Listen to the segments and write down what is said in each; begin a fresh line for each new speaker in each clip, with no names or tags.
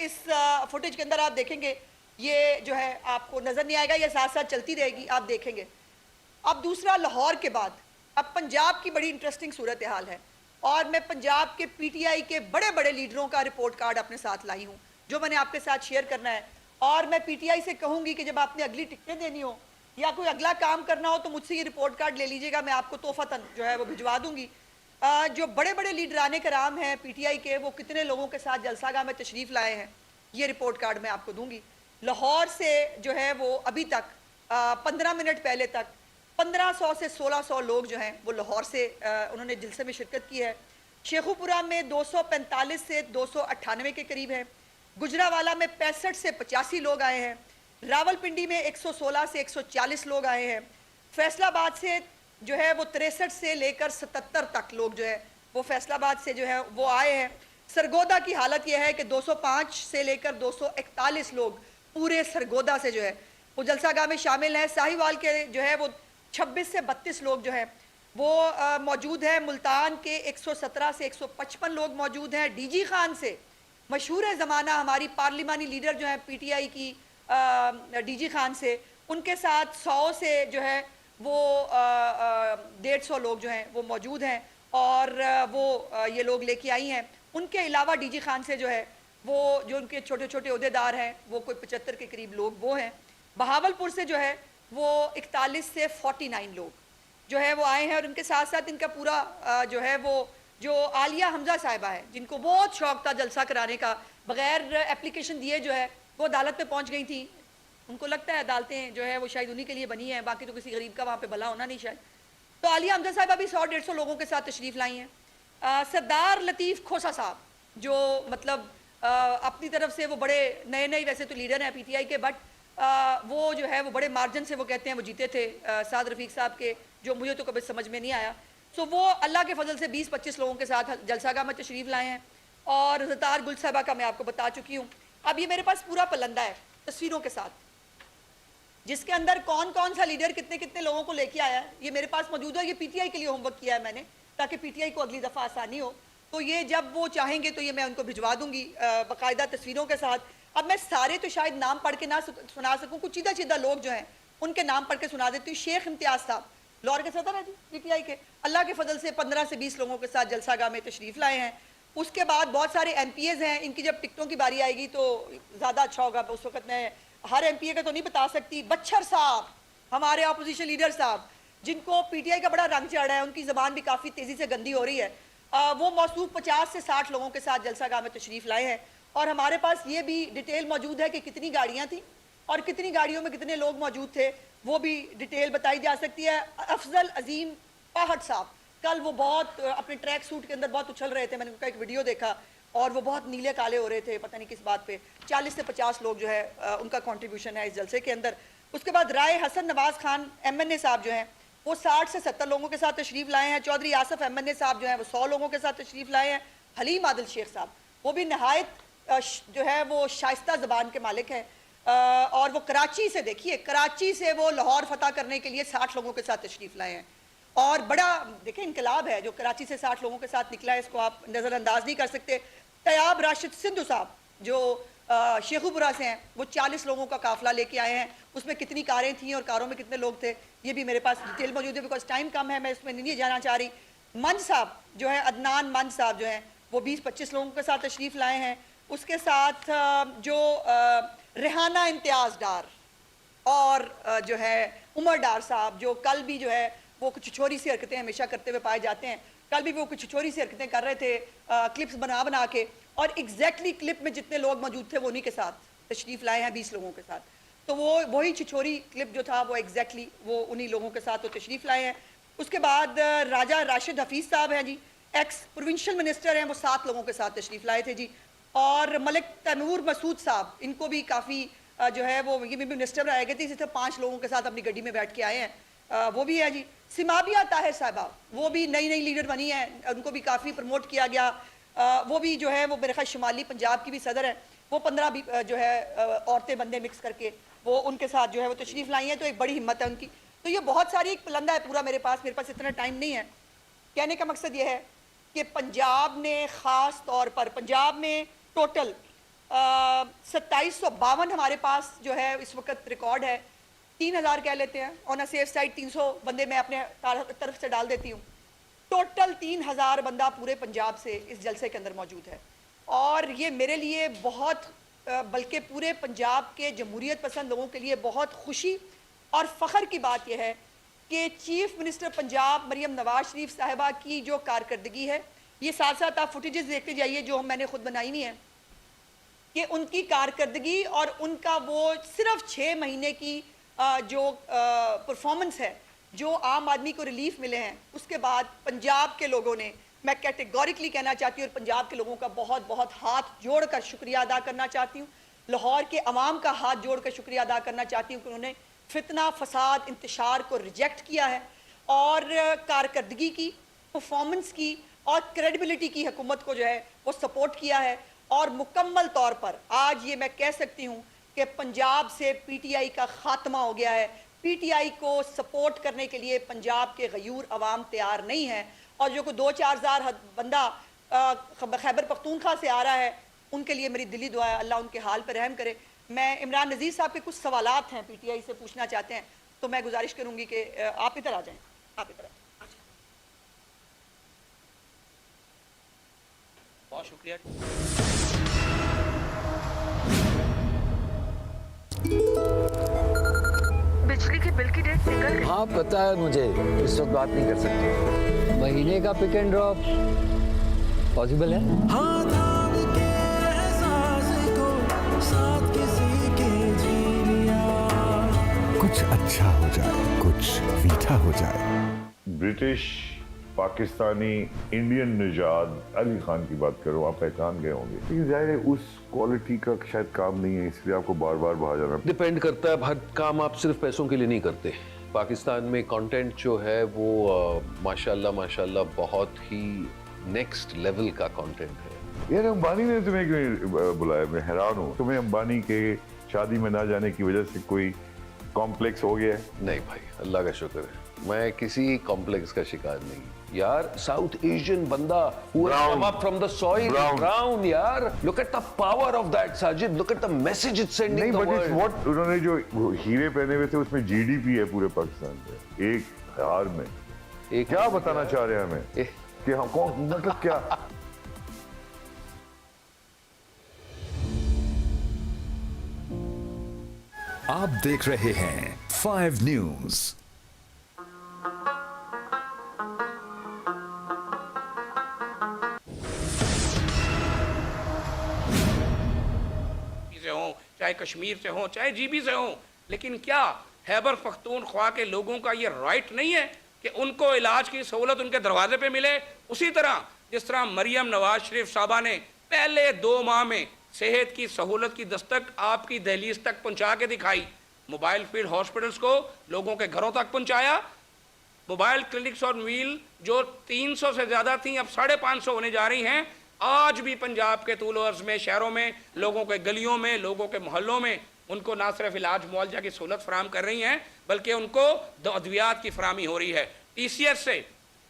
اس footage کے اندر آپ دیکھیں گے یہ جو ہے آپ کو نظر نہیں آئے گا, یہ ساتھ ساتھ چلتی رہے گی, آپ دیکھیں گے. اب دوسرا لاہور کے بعد اب پنجاب کی بڑی انٹرسٹنگ صورتحال ہے, اور میں پنجاب کے پی ٹی آئی کے بڑے بڑے لیڈروں کا رپورٹ کارڈ اپنے ساتھ لائی ہوں جو میں نے آپ کے ساتھ شیئر کرنا ہے. اور میں پی ٹی آئی سے کہوں گی کہ جب آپ نے اگلی ٹکٹیں دینی ہو یا کوئی اگلا کام کرنا ہو تو مجھ سے یہ رپورٹ کارڈ لے لیجئے گا, میں آپ کو تحفتاً جو ہے وہ بھجوا دوں گی. جو بڑے بڑے لیڈران کرام ہیں پی ٹی آئی کے, وہ کتنے لوگوں کے ساتھ جلسہ گاہ میں تشریف لائے ہیں, یہ رپورٹ کارڈ میں آپ کو دوں گی. لاہور سے جو ہے وہ ابھی تک 15 منٹ پہلے تک 1500 سے 1600 لوگ جو ہیں وہ لاہور سے انہوں نے جلسے میں شرکت کی ہے. شیخو پورہ میں 245 سے 298 کے قریب ہے. گجرانوالہ میں 65 سے 85 لوگ آئے ہیں. راول پنڈی میں 116 سے 140 لوگ آئے ہیں. فیصل آباد سے جو ہے وہ 63 سے لے کر 77 تک لوگ جو ہے وہ فیصل آباد سے جو ہے وہ آئے ہیں. سرگودا کی حالت یہ ہے کہ 205 سے لے کر 241 لوگ پورے سرگودا سے جو ہے وہ جلسہ گاہ میں شامل ہیں. ساہیوال کے جو ہے وہ 26 سے 32 لوگ جو ہیں وہ موجود ہیں. ملتان کے 117 سے 155 لوگ موجود ہیں. ڈی جی خان سے مشہور زمانہ ہماری پارلیمانی لیڈر جو ہیں پی ٹی آئی کی ڈی جی خان سے, ان کے ساتھ 100 سے جو ہے وہ 150 لوگ جو ہیں وہ موجود ہیں, اور وہ یہ لوگ لے کے آئی ہیں. ان کے علاوہ ڈی جی خان سے جو ہے وہ جو ان کے چھوٹے چھوٹے عہدیدار ہیں وہ کوئی 75 کے قریب لوگ وہ ہیں. بہاولپور سے جو ہے وہ 41 سے 49 لوگ جو ہے وہ آئے ہیں, اور ان کے ساتھ ساتھ ان کا پورا جو ہے وہ جو عالیہ حمزہ صاحبہ ہے جن کو بہت شوق تھا جلسہ کرانے کا, بغیر اپلیکیشن دیے جو ہے وہ عدالت میں پہنچ گئی تھیں. ان کو لگتا ہے عدالتیں جو ہے وہ شاید انہی کے لیے بنی ہیں, باقی تو کسی غریب کا وہاں پہ بھلا ہونا نہیں شاید. تو عالیہ حمزہ صاحبہ بھی 100-150 لوگوں کے ساتھ تشریف لائی ہیں. سردار لطیف کھوسا صاحب جو مطلب اپنی طرف سے وہ بڑے نئے ویسے تو لیڈر ہیں پی ٹی آئی کے, بٹ وہ جو ہے وہ بڑے مارجن سے وہ کہتے ہیں وہ جیتے تھے سعد رفیق صاحب کے, جو مجھے تو کبھی سمجھ میں نہیں آیا. سو وہ اللہ کے فضل سے 20-25 لوگوں کے ساتھ جلسہ گاہ میں تشریف لائے ہیں. اور زطار گل صاحبہ کا میں آپ کو بتا چکی ہوں. اب یہ میرے پاس پورا پلندہ ہے تصویروں کے ساتھ, جس کے اندر کون کون سا لیڈر کتنے کتنے لوگوں کو لے کے آیا ہے یہ میرے پاس موجود ہے. یہ پی ٹی آئی کے لیے ہوم ورک کیا ہے میں نے, تاکہ پی ٹی آئی کو اگلی دفعہ آسانی ہو. تو یہ جب وہ چاہیں گے تو یہ میں ان کو بھجوا دوں گی باقاعدہ تصویروں کے ساتھ. اب میں سارے تو شاید نام پڑھ کے نہ سنا سکوں, کچھ سیدھا لوگ جو ہیں ان کے نام پڑھ کے سنا دیتی ہوں. شیخ امتیاز صاحب لاہور کے صدر ہیں جی پی ٹی آئی کے, اللہ کے فضل سے 15 سے 20 لوگوں کے ساتھ جلسہ گاہ میں تشریف لائے ہیں. اس کے بعد بہت سارے ایم پی ایز ہیں, ان کی جب ٹکٹوں کی باری آئے گی تو زیادہ اچھا ہوگا. اس وقت میں ہر ایم پی اے کا تو نہیں بتا سکتی. بچھر صاحب ہمارے اپوزیشن لیڈر صاحب جن کو پی ٹی آئی کا بڑا رنگ چڑھا ہے, ان کی زبان بھی کافی تیزی سے گندی ہو رہی ہے, وہ موصوف 50 سے 60 لوگوں کے ساتھ جلسہ گاہ میں تشریف لائے ہیں. اور ہمارے پاس یہ بھی ڈیٹیل موجود ہے کہ کتنی گاڑیاں تھیں اور کتنی گاڑیوں میں کتنے لوگ موجود تھے, وہ بھی ڈیٹیل بتائی جا سکتی ہے. افضل عظیم پاہٹ صاحب کل وہ بہت اپنے ٹریک سوٹ کے اندر بہت اچھل رہے تھے, میں نے ان کا ایک ویڈیو دیکھا اور وہ بہت نیلے کالے ہو رہے تھے, پتہ نہیں کس بات پہ. 40 سے 50 لوگ جو ہے ان کا کنٹریبیوشن ہے اس جلسے کے اندر. اس کے بعد رائے حسن نواز خان ایم این اے صاحب جو ہیں وہ 60 سے 70 لوگوں کے ساتھ تشریف لائے ہیں. چودھری آصف ایم این اے صاحب جو ہیں وہ 100 لوگوں کے ساتھ تشریف لائے ہیں. حلیم عادل شیخ صاحب وہ بھی نہایت جو ہے وہ شائستہ زبان کے مالک ہیں, اور وہ کراچی سے, دیکھیے کراچی سے وہ لاہور فتح کرنے کے لیے 60 لوگوں کے ساتھ تشریف لائے ہیں. اور بڑا دیکھیں انقلاب ہے جو کراچی سے 60 لوگوں کے ساتھ نکلا ہے, اس کو آپ نظر انداز نہیں کر سکتے. طیاب راشد سندھو صاحب جو شیخو پورہ سے ہیں وہ 40 لوگوں کا قافلہ لے کے آئے ہیں. اس میں کتنی کاریں تھیں اور کاروں میں کتنے لوگ تھے یہ بھی میرے پاس ڈیٹیل موجود ہے, بیکاز ٹائم کم ہے, میں اس میں نہیں جانا چاہ رہی. منج صاحب جو ہیں عدنان منج صاحب جو ہیں وہ 20-25 لوگوں کے ساتھ تشریف لائے ہیں. اس کے ساتھ جو ریحانہ امتیاز ڈار اور جو ہے عمر ڈار صاحب جو کل بھی جو ہے وہ کچھ چھوری سی حرکتیں ہمیشہ کرتے ہوئے پائے جاتے ہیں, کل بھی وہ کچھ چھوری سی حرکتیں کر رہے تھے کلپس بنا کے, اور ایگزیکٹلی کلپ میں جتنے لوگ موجود تھے وہ انہی کے ساتھ تشریف لائے ہیں 20 لوگوں کے ساتھ. تو وہی چھچوری کلپ جو تھا وہ ایگزیکٹلی وہ انہی لوگوں کے ساتھ وہ تشریف لائے ہیں. اس کے بعد راجہ راشد حفیظ صاحب ہیں جی, ایکس پروونشل منسٹر ہیں, وہ 7 لوگوں کے ساتھ تشریف لائے تھے جی. اور ملک تیمور مسعود صاحب ان کو بھی کافی جو ہے وہ یہ بھی منسٹر رہے گئے تھے, اسی طرح 5 لوگوں کے ساتھ اپنی گڈی میں بیٹھ کے آئے ہیں, وہ بھی ہے جی. سمابیہ طاہر صاحبہ وہ بھی نئی لیڈر بنی ہیں, ان کو بھی کافی پروموٹ کیا گیا, وہ بھی جو ہے وہ میرے خیال شمالی پنجاب کی بھی صدر ہیں, وہ 15 جو ہے عورتیں بندے مکس کر کے وہ ان کے ساتھ جو ہے وہ تشریف لائی ہیں. تو ایک بڑی ہمت ہے ان کی. تو یہ بہت ساری ایک پلندہ ہے پورا میرے پاس اتنا ٹائم نہیں ہے. کہنے کا مقصد یہ ہے کہ پنجاب نے خاص طور پر پنجاب میں ٹوٹل 2752 ہمارے پاس جو ہے اس وقت ریکارڈ ہے. 3000 کہہ لیتے ہیں آن سیف سائڈ, 300 بندے میں اپنے طرف سے ڈال دیتی ہوں. ٹوٹل 3000 بندہ پورے پنجاب سے اس جلسے کے اندر موجود ہے, اور یہ میرے لیے بہت بلکہ پورے پنجاب کے جمہوریت پسند لوگوں کے لیے بہت خوشی اور فخر کی بات یہ ہے کہ چیف منسٹر پنجاب مریم نواز شریف صاحبہ کی جو کارکردگی ہے, یہ ساتھ ساتھ آپ فوٹیجز دیکھتے جائیے جو میں نے خود بنائی نہیں ہے, کہ ان کی کارکردگی اور ان کا وہ صرف 6 مہینے کی جو پرفارمنس ہے, جو عام آدمی کو ریلیف ملے ہیں, اس کے بعد پنجاب کے لوگوں نے, میں کیٹیگوریکلی کہنا چاہتی ہوں اور پنجاب کے لوگوں کا بہت بہت ہاتھ جوڑ کر شکریہ ادا کرنا چاہتی ہوں, لاہور کے عوام کا ہاتھ جوڑ کر شکریہ ادا کرنا چاہتی ہوں کہ انہوں نے فتنہ فساد انتشار کو ریجیکٹ کیا ہے اور کارکردگی کی, پرفارمنس کی اور کریڈیبلٹی کی حکومت کو جو ہے وہ سپورٹ کیا ہے. اور مکمل طور پر آج یہ میں کہہ سکتی ہوں کہ پنجاب سے پی ٹی آئی کا خاتمہ ہو گیا ہے. پی ٹی آئی کو سپورٹ کرنے کے لیے پنجاب کے غیور عوام تیار نہیں ہے, اور جو کوئی 2-4 ہزار بندہ خیبر پختونخوا سے آ رہا ہے, ان کے لیے میری دلی دعا ہے اللہ ان کے حال پر رحم کرے. میں عمران نذیر صاحب کے کچھ سوالات ہیں پی ٹی آئی سے پوچھنا چاہتے ہیں, تو میں گزارش کروں گی کہ آپ ادھر آ جائیں. آپ ادھر آ جائیں.
بہت شکریہ.
بجلی کے بل کی ڈیٹ نکل گئی.
ہاں پتہ ہے مجھے, اس وقت بات نہیں کر سکتے. مہینے کا پک اینڈ ڈراپ پاسبل ہے؟
کچھ اچھا ہو جائے, کچھ میٹھا ہو جائے.
برٹش پاکستانی انڈین نژاد علی خان کی بات کرو, آپ پہچان گئے ہوں گے, لیکن ظاہر ہے اس کوالٹی کا شاید کام نہیں ہے, اس لیے آپ کو بار بار باہر جانا.
ڈیپینڈ کرتا ہے, ہر کام آپ صرف پیسوں کے لیے نہیں کرتے. پاکستان میں کانٹینٹ جو ہے وہ ماشاءاللہ بہت ہی نیکسٹ لیول کا کانٹینٹ ہے.
یار امبانی نے تمہیں کیوں بلایا, میں حیران ہوں. تمہیں امبانی کے شادی میں نہ جانے کی وجہ سے کوئی کمپلیکس ہو گیا ہے؟
نہیں بھائی, اللہ کا شکر ہے, میں کسی کمپلیکس کا شکار نہیں. یار ساؤتھ ایشین بندہ who has come up from the soil, brown یار, look at the power of that Sajid, look at the message it's sending the world.
نہیں, but انہوں نے جو ہیرے پہنے ہوئے تھے اس میں جی ڈی پی ہے پورے پاکستان پہ ایک ہار میں. کیا بتانا چاہ رہے ہیں ہمیں کہ ہم کون, مطلب کیا؟
آپ دیکھ رہے ہیں 5 نیوز.
چاہے کشمیر سے ہوں, چاہے جی بی سے ہوں, لیکن کیا خیبر پختونخوا کے لوگوں کا یہ رائٹ نہیں ہے کہ ان کو علاج کی سہولت ان کے دروازے پہ ملے؟ اسی طرح جس طرح مریم نواز شریف صاحبہ نے پہلے 2 ماہ میں صحت کی سہولت کی دستک آپ کی دہلیز تک پہنچا کے دکھائی, موبائل فیلڈ ہاسپٹلز کو لوگوں کے گھروں تک پہنچایا, موبائل کلینکس اور میل جو 300 سے زیادہ تھیں اب 550 ہونے جا رہی ہیں. آج بھی پنجاب کے طول و عرض میں, شہروں میں, لوگوں کے گلیوں میں, لوگوں کے محلوں میں ان کو نہ صرف علاج معالجہ کی سہولت فراہم کر رہی ہیں بلکہ ان کو ادویات کی فراہمی ہو رہی ہے. ٹی سی ایس سے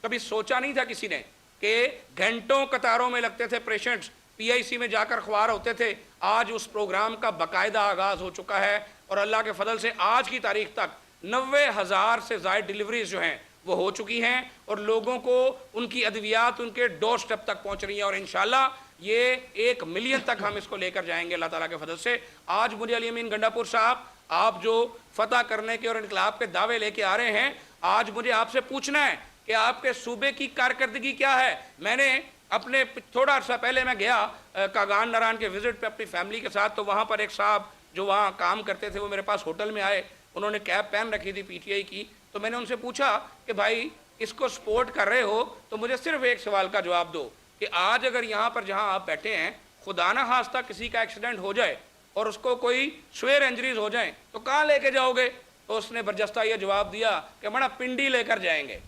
کبھی سوچا نہیں تھا کسی نے کہ گھنٹوں قطاروں میں لگتے تھے پیشنٹس, پی آئی سی میں جا کر خوار ہوتے تھے. آج اس پروگرام کا باقاعدہ آغاز ہو چکا ہے اور اللہ کے فضل سے آج کی تاریخ تک 90,000 سے زائد ڈیلیوریز جو ہیں وہ ہو چکی ہیں اور لوگوں کو ان کی ادویات ان کے ڈور سٹیپ تک پہنچ رہی ہیں, اور انشاءاللہ یہ 1 ملین تک ہم اس کو لے کر جائیں گے اللہ تعالیٰ کے فضل سے. آج مجھے علی امین گنڈا پور صاحب, آپ جو فتح کرنے کے اور انقلاب کے دعوے لے کے آ رہے ہیں, آج مجھے آپ سے پوچھنا ہے کہ آپ کے صوبے کی کارکردگی کیا ہے. میں نے اپنے تھوڑا عرصہ پہلے میں گیا کاغان ناران کے وزٹ پہ اپنی فیملی کے ساتھ, تو وہاں پر ایک صاحب جو وہاں کام کرتے تھے وہ میرے پاس ہوٹل میں آئے, انہوں نے کیپ پہن رکھی تھی پی ٹی آئی کی, تو میں نے ان سے پوچھا کہ بھائی اس کو سپورٹ کر رہے ہو تو مجھے صرف ایک سوال کا جواب دو کہ آج اگر یہاں پر جہاں آپ بیٹھے ہیں خدا نہ خواستہ کسی کا ایکسیڈنٹ ہو جائے اور اس کو کوئی سویئر انجریز ہو جائیں تو کہاں لے کے جاؤ گے؟ تو اس نے برجستہ یہ جواب دیا کہ بڑا پنڈی لے کر جائیں گے.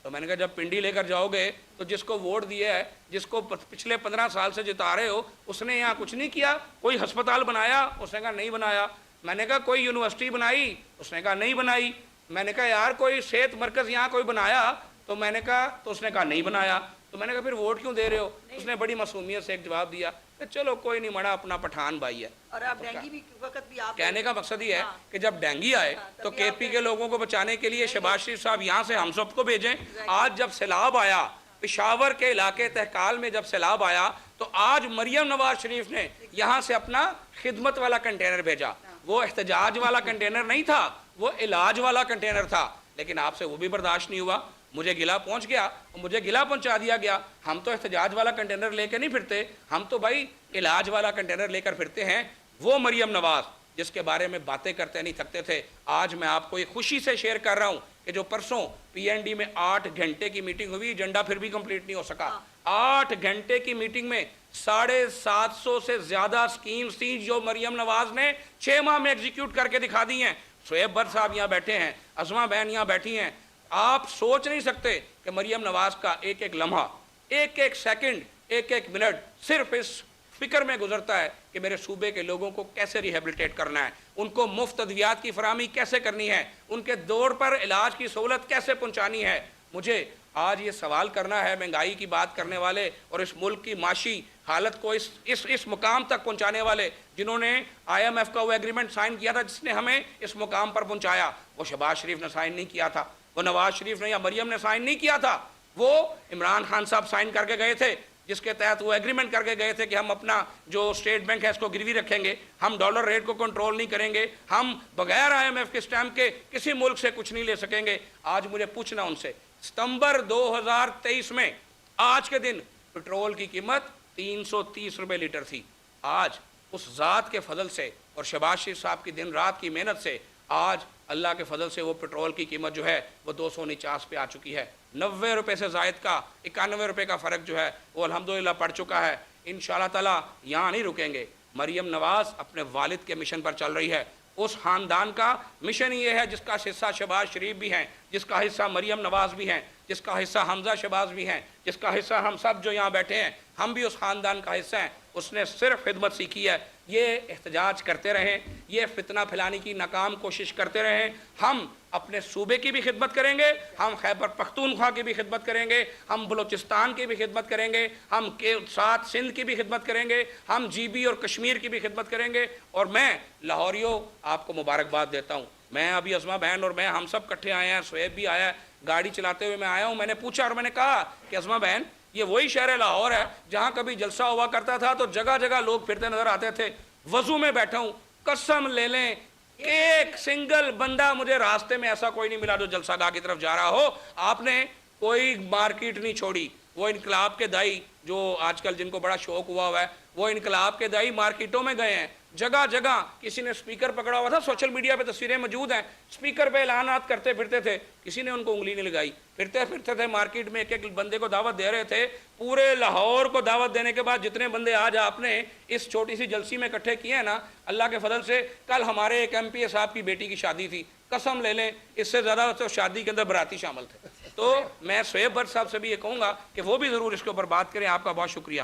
تو میں نے کہا جب پنڈی لے کر جاؤ گے تو جس کو ووٹ دیا ہے, جس کو پچھلے 15 سال سے جتا رہے ہو, اس نے یہاں کچھ نہیں کیا؟ کوئی ہسپتال بنایا؟ اس نے کہا نہیں بنایا. میں نے کہا کوئی یونیورسٹی بنائی؟ اس نے کہا نہیں بنائی. میں نے کہا یار کوئی صحت مرکز یہاں کوئی بنایا؟ تو میں نے کہا, تو اس نے کہا نہیں بنایا. تو میں نے کہا پھر ووٹ کیوں دے رہے ہو؟ اس نے بڑی معصومیت سے ایک جواب دیا کہ چلو کوئی نہیں, مڑا اپنا پٹھان بھائی ہے.
اور آپ ڈینگی بھی وقت بھی آپ
کہنے کا مقصد یہ ہے کہ جب ڈینگی آئے تو کے پی کے لوگوں کو بچانے کے لیے شہباز شریف صاحب یہاں سے ہم سب کو بھیجیں. آج جب سیلاب آیا پشاور کے علاقے تہکال میں, جب سیلاب آیا تو آج مریم نواز شریف نے یہاں سے اپنا خدمت والا کنٹینر بھیجا. وہ احتجاج والا کنٹینر نہیں تھا, وہ علاج والا کنٹینر تھا, لیکن آپ سے وہ بھی برداشت نہیں ہوا. مجھے گلا پہنچ گیا, مجھے گلا پہنچا دیا گیا. ہم تو احتجاج والا کنٹینر لے کے نہیں پھرتے, ہم تو بھائی علاج والا کنٹینر لے کر پھرتے ہیں. وہ مریم نواز جس کے بارے میں باتیں کرتے نہیں تھکتے تھے, آج میں آپ کو یہ خوشی سے شیئر کر رہا ہوں کہ جو پرسوں پی این ڈی میں 8 گھنٹے کی میٹنگ ہوئی, ایجنڈا پھر بھی کمپلیٹ نہیں ہو سکا. 8 گھنٹے کی میٹنگ میں 750 سے زیادہ سکیمز تھیں جو مریم نواز نے 6 ماہ میں ایگزیکیوٹ کر کے دکھا دی ہیں. شعیب بٹ صاحب یہاں بیٹھے ہیں, عظمہ بہن یہاں بیٹھی ہیں. آپ سوچ نہیں سکتے کہ مریم نواز کا ایک ایک لمحہ, ایک ایک سیکنڈ, ایک ایک منٹ صرف اس فکر میں گزرتا ہے کہ میرے صوبے کے لوگوں کو کیسے ریہیبلیٹیٹ کرنا ہے, ان کو مفت ادویات کی فراہمی کیسے کرنی ہے, ان کے دور پر علاج کی سہولت کیسے پہنچانی ہے. مجھے آج یہ سوال کرنا ہے مہنگائی کی بات کرنے والے اور اس ملک کی معاشی حالت کو اس مقام تک پہنچانے والے جنہوں نے آئی ایم ایف کا وہ ایگریمنٹ سائن کیا تھا جس نے ہمیں اس مقام پر پہنچایا. وہ شہباز شریف نے سائن نہیں کیا تھا, وہ نواز شریف نے یا مریم نے سائن نہیں کیا تھا, وہ عمران خان صاحب سائن کر کے گئے تھے جس کے تحت وہ ایگریمنٹ کر کے گئے تھے کہ ہم اپنا جو اسٹیٹ بینک ہے اس کو گروی رکھیں گے, ہم ڈالر ریٹ کو کنٹرول نہیں کریں گے, ہم بغیر آئی ایم ایف کے سٹیمپ کے کسی ملک سے کچھ نہیں لے سکیں گے. آج مجھے پوچھنا ان سے, ستمبر 2023 میں آج کے دن پٹرول کی قیمت 330 روپے لیٹر تھی. آج اس ذات کے فضل سے اور شہباز شریف صاحب کی دن رات کی محنت سے آج اللہ کے فضل سے وہ پٹرول کی قیمت جو ہے وہ 249 پہ آ چکی ہے. 90 روپے سے زائد کا 91 روپے کا فرق جو ہے وہ الحمدللہ پڑ چکا ہے. انشاءاللہ تعالیٰ یہاں نہیں رکیں گے. مریم نواز اپنے والد کے مشن پر چل رہی ہے. اس خاندان کا مشن یہ ہے جس کا حصہ شہباز شریف بھی ہیں, جس کا حصہ مریم نواز بھی ہیں, جس کا حصہ حمزہ شہباز بھی ہیں, جس کا حصہ ہم سب جو یہاں بیٹھے ہیں ہم بھی اس خاندان کا حصہ ہیں. اس نے صرف خدمت سیکھی ہے. یہ احتجاج کرتے رہیں, یہ فتنہ پھیلانے کی ناکام کوشش کرتے رہیں. ہم اپنے صوبے کی بھی خدمت کریں گے, ہم خیبر پختونخوا کی بھی خدمت کریں گے, ہم بلوچستان کی بھی خدمت کریں گے, ہم کے ساتھ سندھ کی بھی خدمت کریں گے, ہم جی بی اور کشمیر کی بھی خدمت کریں گے. اور میں لاہوریوں آپ کو مبارکباد دیتا ہوں. میں ابھی عظمہ بہن اور میں ہم سب کٹھے آئے ہیں, شعیب بھی آیا ہے, گاڑی چلاتے ہوئے میں آیا ہوں. میں نے پوچھا اور میں نے کہا کہ عظمہ بہن یہ وہی شہر لاہور ہے جہاں کبھی جلسہ ہوا کرتا تھا تو جگہ جگہ لوگ پھرتے نظر آتے تھے. وضو میں بیٹھا ہوں, قسم لے لیں ایک سنگل بندہ مجھے راستے میں ایسا کوئی نہیں ملا جو جلسہ گاہ کی طرف جا رہا ہو. آپ نے کوئی مارکیٹ نہیں چھوڑی. وہ انقلاب کے دائی جو آج کل جن کو بڑا شوق ہوا ہے, وہ انقلاب کے دائی مارکیٹوں میں گئے ہیں. جگہ جگہ کسی نے سپیکر پکڑا ہوا تھا, سوشل میڈیا پہ تصویریں موجود ہیں, سپیکر پہ اعلانات کرتے پھرتے تھے, کسی نے ان کو انگلی نہیں لگائی. پھرتے پھرتے تھے مارکیٹ میں, ایک ایک بندے کو دعوت دے رہے تھے. پورے لاہور کو دعوت دینے کے بعد جتنے بندے آج آپ نے اس چھوٹی سی جلسی میں اکٹھے کیے ہیں نا, اللہ کے فضل سے کل ہمارے ایک ایم پی اے صاحب کی بیٹی کی شادی تھی. قسم لے لیں اس سے زیادہ تو شادی کے اندر براتی شامل تھے. تو میں شعیب بٹ صاحب سے بھی یہ کہوں گا کہ وہ بھی ضرور اس کے اوپر بات کریں. آپ کا بہت شکریہ.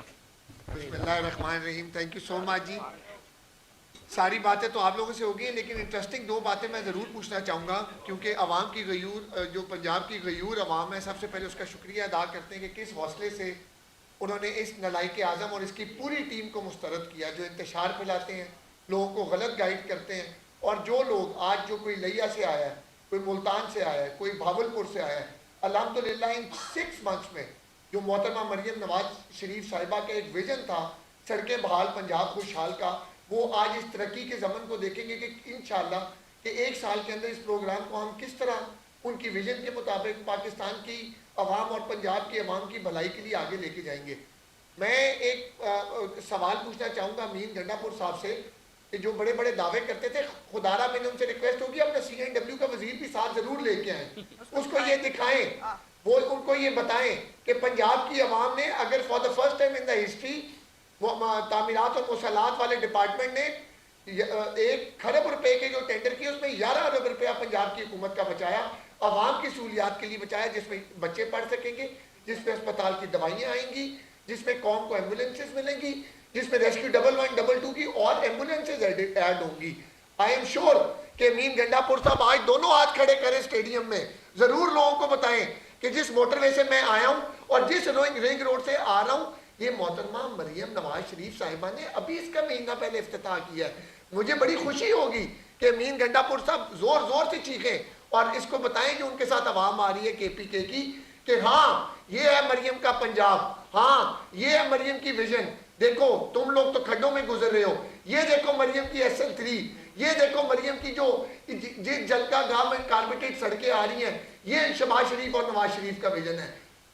بسم اللہ الرحمن الرحیم. تھینک یو سو مچ جی. ساری باتیں تو آپ لوگوں سے ہوگی, لیکن انٹرسٹنگ 2 باتیں میں ضرور پوچھنا چاہوں گا, کیونکہ عوام کی غیور, جو پنجاب کی غیور عوام ہے, سب سے پہلے اس کا شکریہ ادا کرتے ہیں کہ کس حوصلے سے انہوں نے اس نالائق اعظم اور اس کی پوری ٹیم کو مسترد کیا, جو انتشار پھیلاتے ہیں, لوگوں کو غلط گائیڈ کرتے ہیں. اور جو لوگ آج جو کوئی لیا سے آیا ہے, کوئی ملتان سے آیا ہے, کوئی بھاولپور سے آیا ہے, الحمدللہ ان 6 منتھس میں جو محترمہ مریم نواز شریف صاحبہ کا ایک ویژن تھا سڑکیں بحال پنجاب خوشحال کا, وہ آج اس ترقی کے زمن کو دیکھیں گے کہ انشاءاللہ کہ 1 سال کے اندر اس پروگرام کو ہم کس طرح ان کی ویژن کے مطابق پاکستان کی عوام اور پنجاب کی عوام کی بھلائی کے لیے آگے لے کے جائیں گے. میں ایک سوال پوچھنا چاہوں گا امین گنڈا پور صاحب سے, کہ جو بڑے بڑے دعوے کرتے تھے, خدا را میں نے ان سے ریکویسٹ ہوگی اپنا CNW کا وزیر بھی ساتھ ضرور لے کے آئیں, اس کو یہ دکھائیں, وہ ان کو یہ بتائیں کہ پنجاب کی عوام نے اگر for the first time in the history تعمیرات اور موصلات والے ڈپارٹمنٹ نے 1 کھرب روپے کے جو ٹینڈر کیے اس میں 11 ارب روپیہ پنجاب کی حکومت کا بچایا, عوام کی سہولیات کے لیے بچایا, جس میں بچے پڑھ سکیں گے, جس میں اسپتال کی دوائیاں آئیں گی, جس میں قوم کو ایمبولینسز ملیں گی, جس میں ریسکیو 111 122 کی اور ایمبولینسز ایڈ ہوں گی. آئی ایم شیور کہ امین گنڈا پور صاحب آج دونوں ہاتھ کھڑے کریں اسٹیڈیم میں, ضرور لوگوں کو بتائیں کہ جس موٹر وے سے میں آیا ہوں اور جس رنگ روڈ سے آ رہا ہوں, یہ محترمہ مریم نواز شریف صاحبہ نے ابھی اس کا مہینہ پہلے افتتاح کیا ہے. مجھے بڑی خوشی ہوگی کہ امین گنڈا پور صاحب زور زور سے چیخیں اور اس کو بتائیں کہ ان کے ساتھ عوام آ رہی ہے کے پی کے کی, کہ ہاں یہ ہے مریم کا پنجاب, ہاں یہ ہے مریم کی ویژن. دیکھو تم لوگ تو کھڈوں میں گزر رہے ہو, یہ دیکھو مریم کی SL3, یہ دیکھو مریم کی جو جلکا گاہ میں کارپیٹڈ سڑکیں آ رہی ہیں, یہ شہباز شریف اور نواز شریف کا ویژن ہے.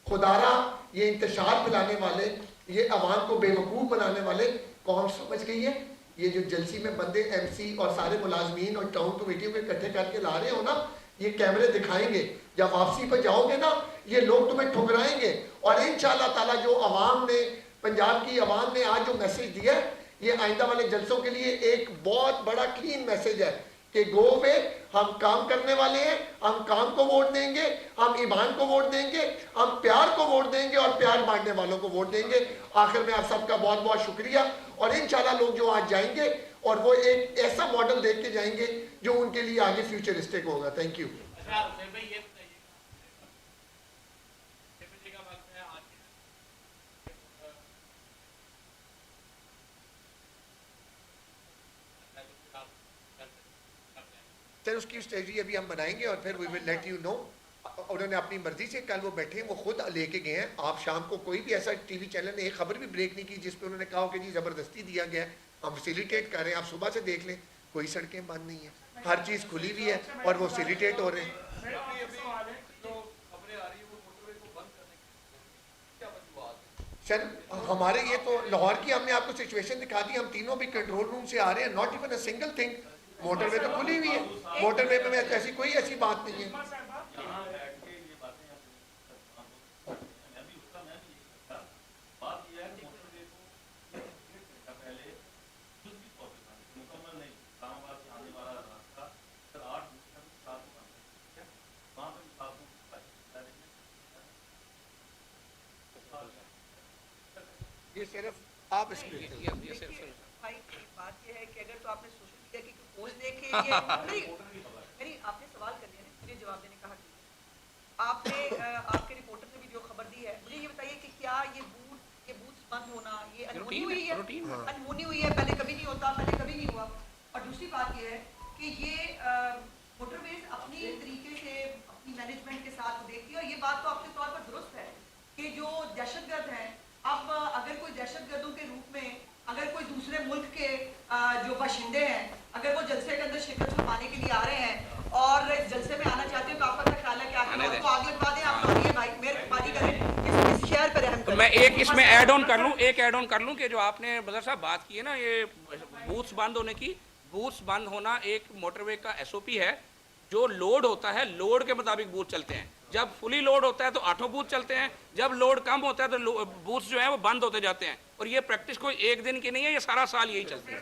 خدارا یہ انتشار پھیلانے والے, یہ عوام کو بے وقوف بنانے والے قوم سمجھ گئی ہے. یہ جو جلسی میں بندے MC اور سارے ملازمین اور ٹاؤن کمیٹیوں کے اکٹھے کر کے لا رہے ہو نا, یہ کیمرے دکھائیں گے, جب واپسی پہ جاؤ گے نا یہ لوگ تمہیں ٹھکرائیں گے. اور انشاءاللہ تعالیٰ جو عوام نے, پنجاب کی عوام نے آج جو میسیج دیا ہے, یہ آئندہ والے جلسوں کے لیے ایک بہت بڑا کلین میسیج ہے کہ گو وے, ہم کام کرنے والے ہیں, ہم کام کو ووٹ دیں گے, ہم ایمان کو ووٹ دیں گے, ہم پیار کو ووٹ دیں گے اور پیار بانٹنے والوں کو ووٹ دیں گے. آخر میں آپ سب کا بہت بہت شکریہ, اور انشاءاللہ لوگ جو آج جائیں گے اور وہ ایک ایسا ماڈل دیکھ کے جائیں گے جو ان کے لیے آگے فیوچرسٹک ہوگا. Thank you. سر اس کی اسٹریٹجی ابھی ہم بنائیں گے اور پھر وی ول لیٹ یو نو. انہوں نے اپنی مرضی سے, کل وہ بیٹھے ہیں, وہ خود لے کے گئے ہیں. آپ شام کو کوئی بھی ایسا ٹی وی چینل نے ایک خبر بھی بریک نہیں کی جس پہ انہوں نے کہا ہو کہ جی زبردستی دیا گیا ہے. ہم فیسیلیٹیٹ کر رہے ہیں, آپ صبح سے دیکھ لیں کوئی سڑکیں بند نہیں ہیں, ہر چیز کھلی ہوئی ہے اور وہ فیسیلیٹیٹ ہو رہے ہیں. سر ہمارے یہ تو لاہور کی ہم نے آپ کو سچویشن دکھا دی, ہم تینوں بھی کنٹرول روم سے آ رہے ہیں, not even a single thing. Motorway تو کھلی ہوئی ہے, موٹر وے میں ایسی کوئی ایسی بات نہیں ہے. یہ صرف آپ اس میں
بھائی بات یہ ہے کہ اگر تو آپ نے سوشل میڈیا کی پوسٹ دیکھی نہیں, آپ نے سوال کر لیا نا, مجھے جواب دینے کا حق نہیں. آپ نے آپ کے رپورٹر نے بھی جو خبر دی ہے, مجھے یہ بتائیے کہ کیا یہ بوتھ بند ہونا یہ انہونی ہوئی ہے؟ انہونی ہوئی ہے, پہلے کبھی نہیں ہوتا, پہلے کبھی نہیں ہوا. اور دوسری بات یہ ہے کہ یہ موٹر ویز اپنی طریقے سے اپنی مینجمنٹ کے ساتھ دیکھتی ہے, اور یہ بات تو اپنے طور پر درست ہے کہ جو دہشت گرد ہیں, اب اگر کوئی دہشت گردوں کے روپ میں اگر کوئی دوسرے ملک کے جو باشندے ہیں اگر وہ جلسے کے اندر شرکت فرمانے کے لیے آ رہے ہیں اور جلسے میں آنا چاہتے ہیں تو آپ کا کیا خیال ہے کہ آپ ان کو آگے لگوا دیں؟ آپ لوگ بھائی مہربانی کریں اس شہر پر رحم کریں.
میں ایک اس میں ایڈ آن کر لوں کہ جو آپ نے بدر صاحب بات کی ہے نا, یہ بوتھس بند ہونے کی, بوتھس بند ہونا ایک موٹر وے کا SOP ہے. جو لوڈ ہوتا ہے لوڈ کے مطابق بوتھ چلتے ہیں, جب فلی لوڈ ہوتا ہے تو 8 بوتھ چلتے ہیں, جب لوڈ کم ہوتا ہے تو بوتھ جو ہیں وہ بند ہوتے جاتے ہیں. اور یہ پریکٹس کوئی ایک دن کی نہیں ہے, یہ سارا سال یہی چلتی ہے.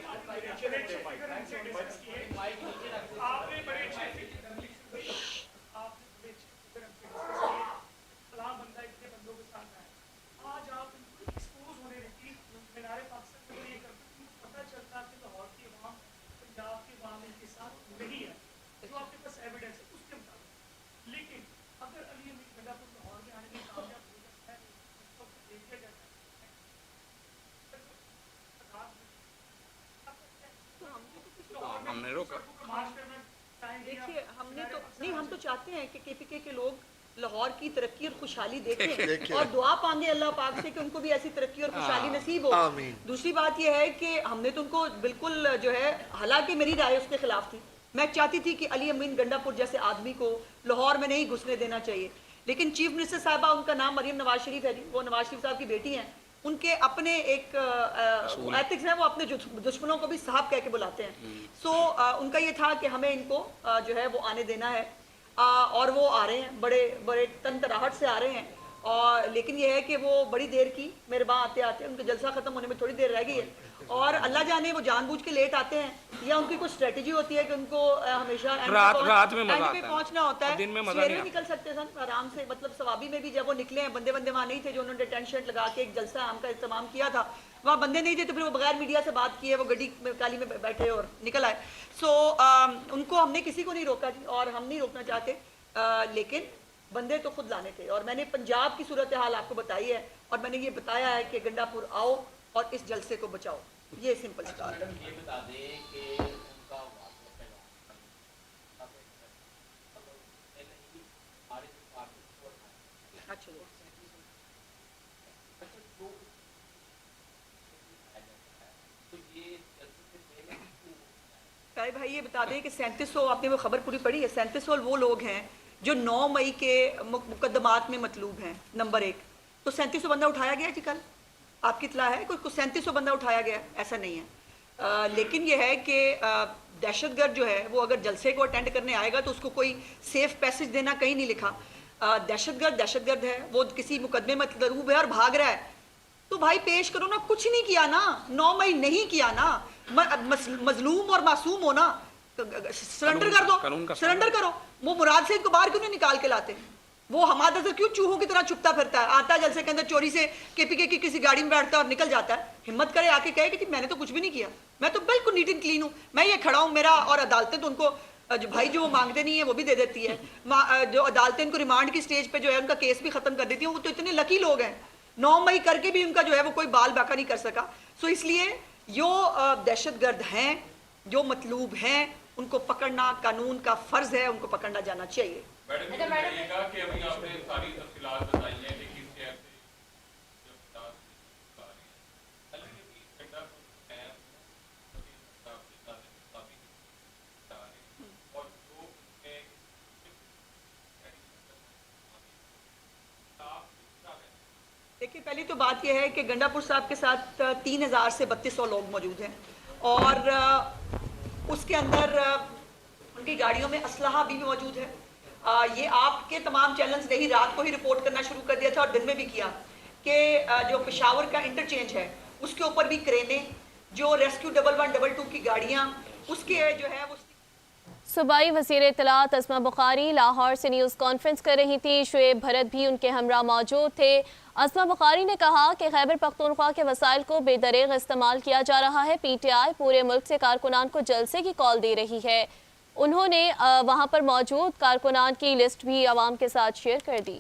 دیکھیے ہم تو چاہتے ہیں کہ KPK کے لوگ لاہور کی ترقی اور خوشحالی دیکھیں اور دعا مانگے اللہ پاک سے کہ ان کو بھی ایسی ترقی اور خوشحالی نصیب ہو. دوسری بات یہ ہے کہ ہم نے تو ان کو بالکل جو ہے, حالانکہ میری رائے اس کے خلاف تھی, میں چاہتی تھی کہ علی امین گنڈا پور جیسے آدمی کو لاہور میں نہیں گھسنے دینا چاہیے, لیکن چیف منسٹر صاحبہ, ان کا نام مریم نواز شریف ہے جی, وہ نواز شریف صاحب کی بیٹی ہیں, ان کے اپنے ایک ایتھکس ہیں, وہ اپنے دشمنوں کو بھی صاحب کہہ کے بلاتے ہیں. سو ان کا یہ تھا کہ ہمیں ان کو جو ہے وہ آنے دینا ہے, اور وہ آ رہے ہیں, بڑے بڑے تن تراہٹ سے آ رہے ہیں. اور لیکن یہ ہے کہ وہ بڑی دیر کی میرے وہاں آتے آتے ان کا جلسہ ختم ہونے میں تھوڑی دیر رہ گئی ہے, اور اللہ جانے وہ جان بوجھ کے لیٹ آتے ہیں یا ان کی کوئی اسٹریٹجی ہوتی ہے کہ ان کو ہمیشہ
رات میں
پہنچنا ہوتا ہے.
دن میں
سویرے نکل سکتے سن آرام سے, مطلب ثوابی میں بھی جب وہ نکلے ہیں بندے وہاں نہیں تھے جو انہوں نے ٹینشن لگا کے ایک جلسہ عام کا اہتمام کیا تھا, وہاں بندے نہیں تھے تو پھر وہ بغیر میڈیا سے بات کیے وہ گڈی کالی میں بیٹھے اور نکل آئے. سو ان کو ہم نے کسی کو نہیں روکا جی, اور ہم نہیں روکنا چاہتے, لیکن بندے تو خود لانے تھے. اور میں نے پنجاب کی صورتحال آپ کو بتائی ہے اور میں نے یہ بتایا ہے کہ گنڈا پور آؤ اور اس جلسے کو بچاؤ. یہ سمپل سی بات ہے. بھائی یہ بتا دیں کہ 3700 آپ نے وہ خبر پوری پڑھی ہے. 3700 وہ لوگ ہیں جو 9 مئی کے مقدمات میں مطلوب ہیں. نمبر 1 تو 3700 بندہ اٹھایا گیا جی کل آپ کی اطلاع ہے؟ کوئی 3700 بندہ اٹھایا گیا؟ ایسا نہیں ہے. لیکن یہ ہے کہ دہشت گرد جو ہے وہ اگر جلسے کو اٹینڈ کرنے آئے گا تو اس کو کوئی سیف پیسج دینا کہیں نہیں لکھا. دہشت گرد ہے, وہ کسی مقدمے میں مطلوب ہے اور بھاگ رہا ہے تو بھائی پیش کرو نا. کچھ نہیں کیا نا, 9 مئی نہیں کیا نا. مظلوم اور معصوم ہونا, سرنڈر کر دو, سرنڈر کرو. وہ مراد سے ان کو باہر کیوں نہیں نکال کے لاتے؟ وہ حماد اظہر کیوں چوہوں کی طرح چھپتا پھرتا ہے؟ آتا ہے جلسے کے اندر چوری سے کے پی کے کی کسی گاڑی میں بیٹھتا ہے اور نکل جاتا ہے. ہمت کرے آ کے کہے کہ میں نے تو کچھ بھی نہیں کیا, میں تو بالکل نیٹ اینڈ کلین ہوں, میں یہ کھڑا ہوں. میرا اور عدالتیں تو ان کو جو بھائی جو وہ مانگتے نہیں ہیں وہ بھی دے دیتی ہے. جو عدالتیں ان کو ریمانڈ کی سٹیج پہ جو ہے ان کا کیس بھی ختم کر دیتی ہیں. وہ تو اتنے لکی لوگ ہیں, 9 مئی کر کے بھی ان کا جو ہے وہ کوئی بال باقا نہیں کر سکا. سو اس لیے جو دہشت گرد ہیں, جو مطلوب ہیں, ان کو پکڑنا قانون کا فرض ہے, ان کو پکڑنا جانا چاہیے. دیکھیے پہلی تو بات یہ ہے کہ گنڈا پور صاحب کے ساتھ 3000 سے 3200 لوگ موجود ہیں اور اس کے اندر ان کی گاڑیوں میں اسلحہ بھی موجود ہے. یہ آپ کے تمام چینلز نے ہی رات کو ہی رپورٹ کرنا شروع کر دیا تھا اور دن میں بھی کیا کہ جو پشاور کا انٹرچینج ہے اس کے اوپر بھی کرینیں, جو ریسکیو 1122 کی گاڑیاں اس کے جو ہے وہ.
صوبائی وزیر اطلاعات اسما بخاری لاہور سے نیوز کانفرنس کر رہی تھی. شعیب بھرت بھی ان کے ہمراہ موجود تھے. اسما بخاری نے کہا کہ خیبر پختونخوا کے وسائل کو بے دریغ استعمال کیا جا رہا ہے. پی ٹی آئی پورے ملک سے کارکنان کو جلسے کی کال دے رہی ہے. انہوں نے وہاں پر موجود کارکنان کی لسٹ بھی عوام کے ساتھ شیئر کر دی.